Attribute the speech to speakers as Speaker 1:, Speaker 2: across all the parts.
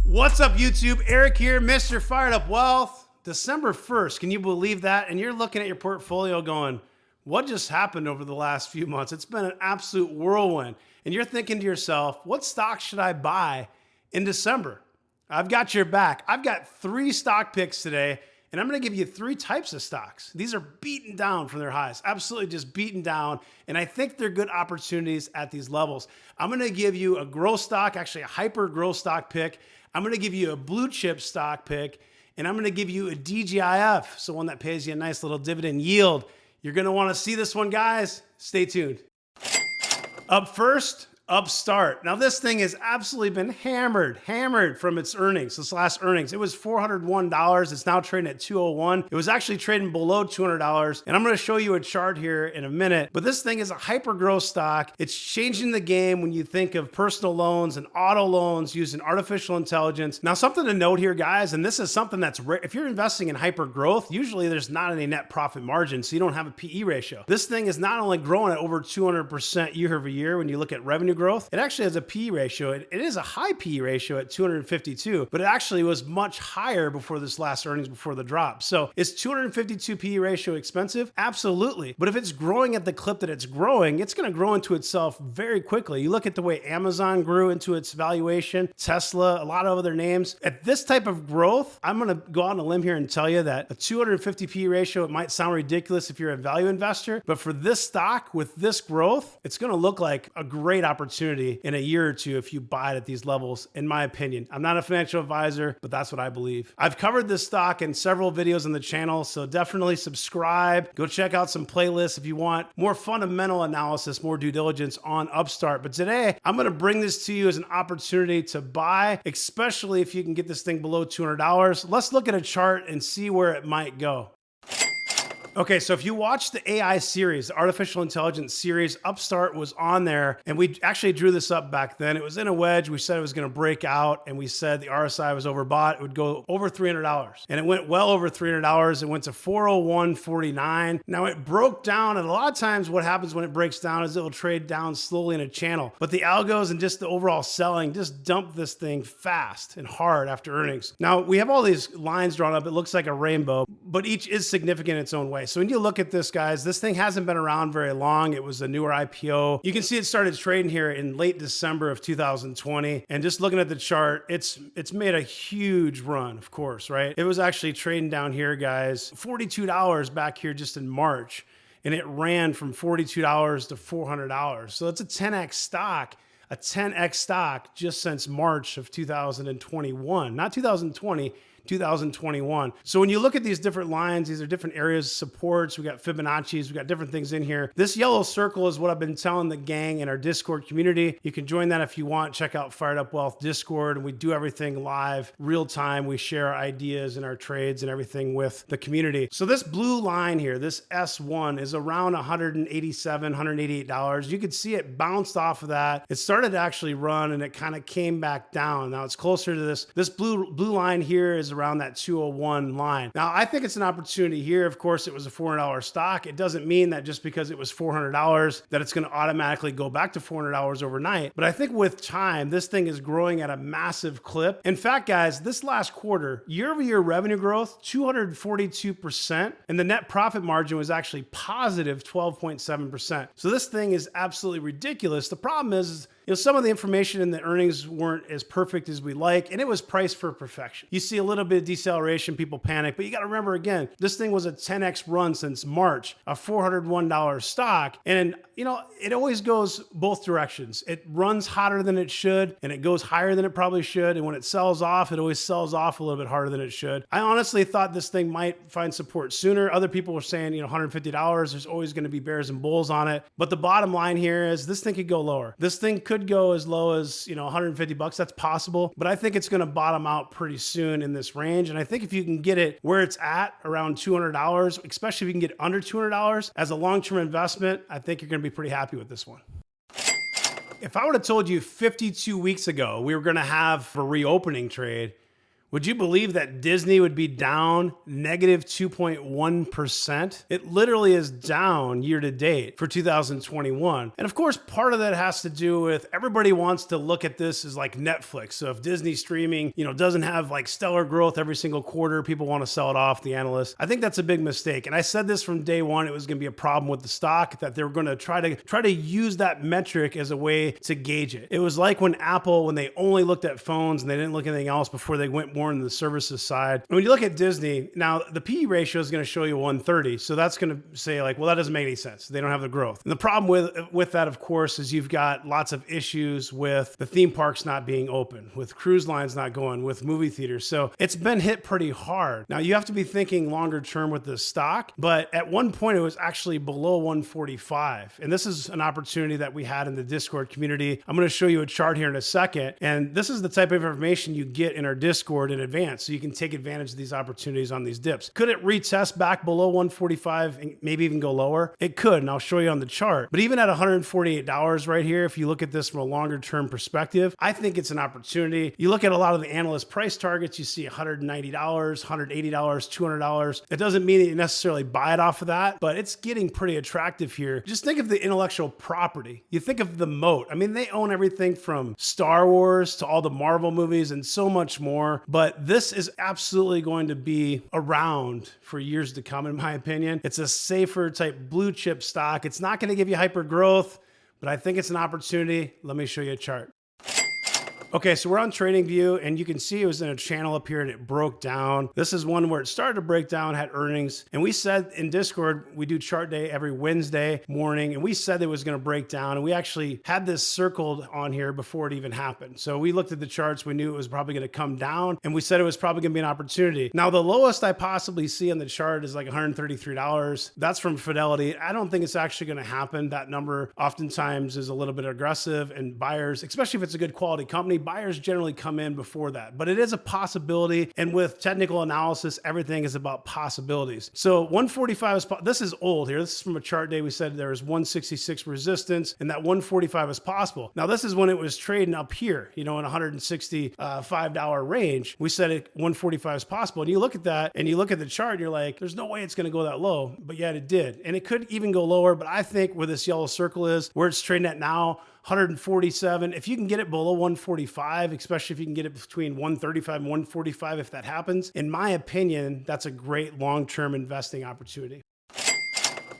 Speaker 1: What's up, YouTube? Eric here, Mr. Fired Up Wealth. December 1st, can you believe that? And you're looking at your portfolio going, what just happened over the last few months? It's been an absolute whirlwind. And you're thinking to yourself, what stock should I buy in December? I've got your back. I've got 3 stock picks today, and I'm going to give you 3 types of stocks. These are beaten down from their highs, absolutely just beaten down. And I think they're good opportunities at these levels. I'm going to give you a growth stock, actually a hyper growth stock pick. I'm going to give you a blue chip stock pick, and I'm going to give you a DGIF, so one that pays you a nice little dividend yield. You're going to want to see this one, guys. Stay tuned. Up first, Upstart. Now this thing has absolutely been hammered from its earnings, this last earnings. It was $401. It's now trading at $201. It was actually trading below $200. And I'm going to show you a chart here in a minute. But this thing is a hyper growth stock. It's changing the game when you think of personal loans and auto loans using artificial intelligence. Now something to note here, guys, and this is something that's rare. If you're investing in hyper growth, usually there's not any net profit margin, so you don't have a PE ratio. This thing is not only growing at over 200% year over year when you look at revenue growth, it actually has a PE ratio. It is a high PE ratio at 252, but it actually was much higher before this last earnings, before the drop. So is 252 PE ratio expensive? Absolutely. But if it's growing at the clip that it's growing, it's going to grow into itself very quickly. You look at the way Amazon grew into its valuation, Tesla, a lot of other names. At this type of growth, I'm going to go out on a limb here and tell you that a 250 PE ratio, it might sound ridiculous if you're a value investor, but for this stock with this growth, it's going to look like a great opportunity in a year or two if you buy it at these levels, in my opinion. I'm not a financial advisor, but that's what I believe. I've covered this stock in several videos on the channel, so definitely subscribe. Go check out some playlists if you want more fundamental analysis, more due diligence on Upstart. But today, I'm going to bring this to you as an opportunity to buy, especially if you can get this thing below $200. Let's look at a chart and see where it might go. Okay, so if you watch the AI series, the artificial intelligence series, Upstart was on there, and we actually drew this up back then. It was in a wedge. We said it was going to break out, and we said the RSI was overbought. It would go over $300, and it went well over $300. It went to 401.49. Now it broke down, and a lot of times what happens when it breaks down is it will trade down slowly in a channel. But the algos and just the overall selling just dumped this thing fast and hard after earnings. Now we have all these lines drawn up. It looks like a rainbow, but each is significant in its own way. So when you look at this, guys, this thing hasn't been around very long. It was a newer IPO. You can see it started trading here in late December of 2020. And just looking at the chart, it's made a huge run, of course, right? It was actually trading down here, guys, $42 back here just in March. And it ran from $42 to $400. So it's a 10x stock. A 10x stock just since March of 2021, not 2020, 2021. So when you look at these different lines, these are different areas, supports, we got Fibonacci's, we got different things in here. This yellow circle is what I've been telling the gang in our Discord community. You can join that if you want. Check out Fired Up Wealth Discord, and we do everything live, real time. We share our ideas and our trades and everything with the community. So this blue line here, this S1 is around $187, $188. You could see it bounced off of that. It started to actually run and it kind of came back down. Now it's closer to this. This blue line here is around that 201 line. Now, I think it's an opportunity here. Of course, it was a $400 stock. It doesn't mean that just because it was $400 that it's going to automatically go back to $400 overnight. But I think with time, this thing is growing at a massive clip. In fact, guys, this last quarter, year-over-year revenue growth, 242%, and the net profit margin was actually positive 12.7%. So this thing is absolutely ridiculous. The problem is, some of the information in the earnings weren't as perfect as we like, and it was priced for perfection. You see a little bit of deceleration, people panic, but you got to remember again, this thing was a 10x run since March, a $401 stock, and it always goes both directions. It runs hotter than it should, and it goes higher than it probably should, and when it sells off, it always sells off a little bit harder than it should. I honestly thought this thing might find support sooner. Other people were saying, $150, there's always going to be bears and bulls on it, but the bottom line here is this thing could go lower. This thing could go as low as, $150. That's possible, but I think it's going to bottom out pretty soon in this range. And I think if you can get it where it's at around $200, especially if you can get under $200 as a long-term investment, I think you're going to be pretty happy with this one. If I would have told you 52 weeks ago we were going to have a reopening trade, Would you believe that Disney would be down negative 2.1%? It literally is down year to date for 2021. And of course, part of that has to do with everybody wants to look at this as like Netflix. So if Disney streaming, doesn't have like stellar growth every single quarter, people want to sell it off, the analysts. I think that's a big mistake. And I said this from day one, it was going to be a problem with the stock, that they were going to try to use that metric as a way to gauge it. It was like when Apple, when they only looked at phones and they didn't look at anything else before they went more into the services side. And when you look at Disney, now the PE ratio is going to show you 130. So that's going to say like, well, that doesn't make any sense. They don't have the growth. And the problem with that, of course, is you've got lots of issues with the theme parks not being open, with cruise lines not going, with movie theaters. So it's been hit pretty hard. Now you have to be thinking longer term with this stock, but at one point it was actually below 145. And this is an opportunity that we had in the Discord community. I'm going to show you a chart here in a second. And this is the type of information you get in our Discord in advance, so you can take advantage of these opportunities on these dips. Could it retest back below 145 and maybe even go lower? It could, and I'll show you on the chart. But even at $148 right here, if you look at this from a longer term perspective, I think it's an opportunity. You look at a lot of the analyst price targets, you see $190, $180, $200. It doesn't mean that you necessarily buy it off of that, but it's getting pretty attractive here. Just think of the intellectual property. You think of the moat. I mean, they own everything from Star Wars to all the Marvel movies and so much more, but this is absolutely going to be around for years to come, in my opinion. It's a safer type blue chip stock. It's not going to give you hyper growth, but I think it's an opportunity. Let me show you a chart. Okay, so we're on TradingView and you can see it was in a channel up here and it broke down. This is one where it started to break down, had earnings. And we said in Discord, we do chart day every Wednesday morning. And we said it was going to break down. And we actually had this circled on here before it even happened. So we looked at the charts. We knew it was probably going to come down. And we said it was probably going to be an opportunity. Now, the lowest I possibly see on the chart is like $133. That's from Fidelity. I don't think it's actually going to happen. That number oftentimes is a little bit aggressive, and buyers, especially if it's a good quality company, buyers generally come in before that, but it is a possibility. And with technical analysis, everything is about possibilities. So 145 is, this is old here. This is from a chart day. We said there was 166 resistance and that 145 is possible. Now this is when it was trading up here, in $165 range. We said 145 is possible. And you look at that and you look at the chart and you're like, there's no way it's going to go that low, but yet it did. And it could even go lower, but I think where this yellow circle is, where it's trading at now, 147. If you can get it below 145, especially if you can get it between 135 and 145, if that happens, in my opinion, that's a great long-term investing opportunity.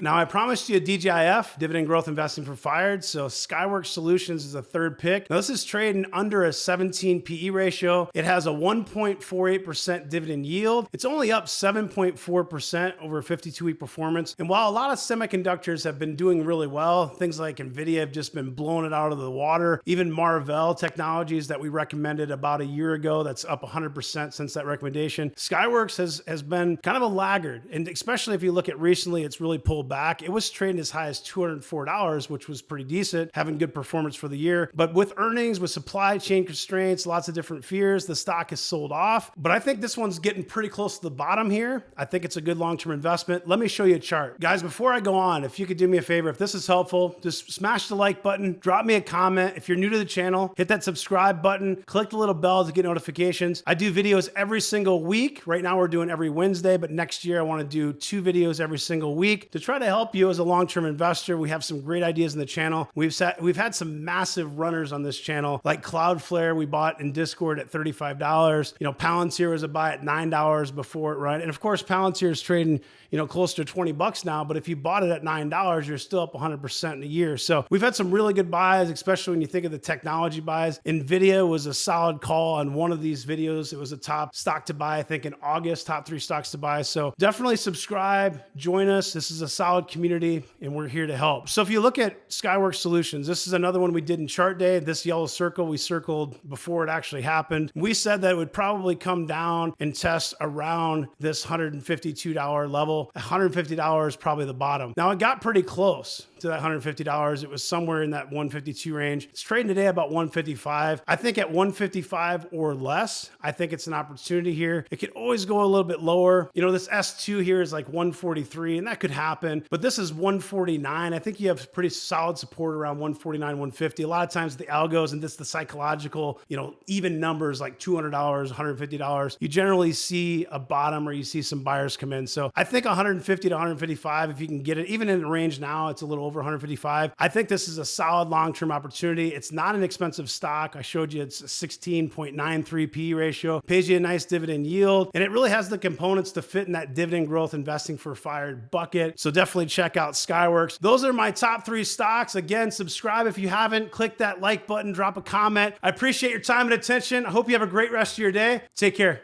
Speaker 1: Now, I promised you a DGIF, dividend growth investing for fired. So Skyworks Solutions is a third pick. Now, this is trading under a 17 PE ratio. It has a 1.48% dividend yield. It's only up 7.4% over a 52-week performance. And while a lot of semiconductors have been doing really well, things like NVIDIA have just been blowing it out of the water. Even Marvell Technologies that we recommended about a year ago, that's up 100% since that recommendation. Skyworks has been kind of a laggard. And especially if you look at recently, it's really pulled back. It was trading as high as $204, which was pretty decent, having good performance for the year. But with earnings, with supply chain constraints, lots of different fears, the stock has sold off. But I think this one's getting pretty close to the bottom here. I think it's a good long-term investment. Let me show you a chart. Guys, before I go on, if you could do me a favor, if this is helpful, just smash the like button, drop me a comment. If you're new to the channel, hit that subscribe button, click the little bell to get notifications. I do videos every single week. Right now we're doing every Wednesday, but next year I want to do 2 videos every single week to try to help you as a long-term investor. We have some great ideas in the channel. We've had some massive runners on this channel, like Cloudflare we bought in Discord at $35. Palantir was a buy at $9 before it run. And of course, Palantir is trading, close to $20 now, but if you bought it at $9, you're still up 100% in a year. So we've had some really good buys, especially when you think of the technology buys. NVIDIA was a solid call on one of these videos. It was a top stock to buy, I think in August, top 3 stocks to buy. So definitely subscribe, join us. This is a solid community and we're here to help. So if you look at Skyworks Solutions, this is another one we did in chart day. This yellow circle we circled before it actually happened. We said that it would probably come down and test around this $152 level. $150 is probably the bottom. Now it got pretty close to that $150. It was somewhere in that 152 range. It's trading today about 155. I think at 155 or less, I think it's an opportunity here. It could always go a little bit lower. This S2 here is like 143 and that could happen. something, but this is 149. I think you have pretty solid support around 149, 150. A lot of times the algos and this the psychological, even numbers like $200, $150, you generally see a bottom or you see some buyers come in. So I think 150 to 155, if you can get it, even in the range now, it's a little over 155. I think this is a solid long-term opportunity. It's not an expensive stock. I showed you it's a 16.93 PE ratio, pays you a nice dividend yield, and it really has the components to fit in that dividend growth investing for fired bucket. So definitely check out Skyworks. Those are my top 3 stocks. Again, subscribe if you haven't. Click that like button, drop a comment. I appreciate your time and attention. I hope you have a great rest of your day. Take care.